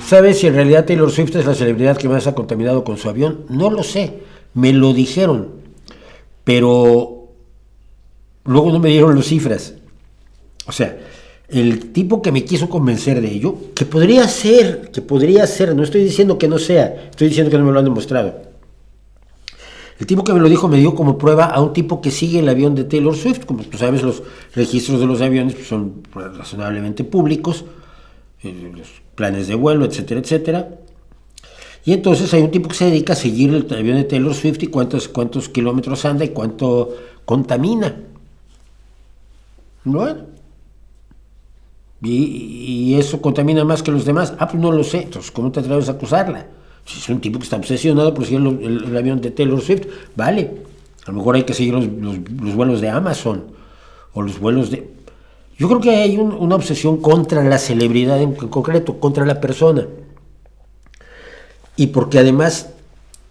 ¿Sabes si en realidad Taylor Swift es la celebridad que más ha contaminado con su avión? No lo sé, me lo dijeron, pero luego no me dieron las cifras. O sea, el tipo que me quiso convencer de ello, que podría ser, no estoy diciendo que no sea, estoy diciendo que no me lo han demostrado. El tipo que me lo dijo me dio como prueba a un tipo que sigue el avión de Taylor Swift. Como tú sabes, los registros de los aviones son razonablemente públicos, los planes de vuelo, etcétera, etcétera. Y entonces hay un tipo que se dedica a seguir el avión de Taylor Swift y cuántos kilómetros anda y cuánto contamina. Bueno, y eso contamina más que los demás. Ah, pues no lo sé. Entonces, ¿cómo te atreves a acusarla? Si es un tipo que está obsesionado por seguir el avión de Taylor Swift, vale. A lo mejor hay que seguir los vuelos de Amazon o los vuelos de... Yo creo que hay una obsesión contra la celebridad en concreto, contra la persona. Y porque además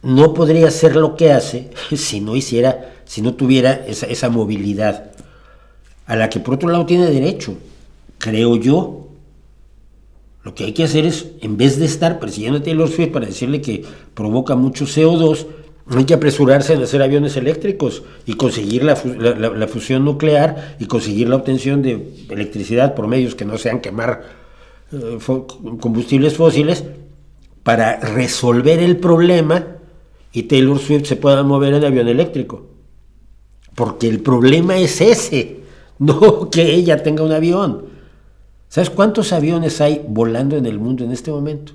no podría hacer lo que hace si no tuviera esa movilidad, a la que por otro lado tiene derecho, creo yo. Lo que hay que hacer es, en vez de estar persiguiendo a Taylor Swift para decirle que provoca mucho CO2, hay que apresurarse en hacer aviones eléctricos y conseguir la fusión nuclear y conseguir la obtención de electricidad por medios que no sean quemar combustibles fósiles para resolver el problema y Taylor Swift se pueda mover en avión eléctrico. Porque el problema es ese, no que ella tenga un avión. ¿Sabes cuántos aviones hay volando en el mundo en este momento?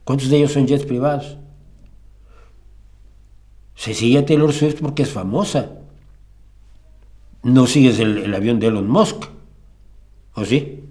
¿Cuántos de ellos son jets privados? Se sigue a Taylor Swift porque es famosa. No sigues el avión de Elon Musk, ¿o sí?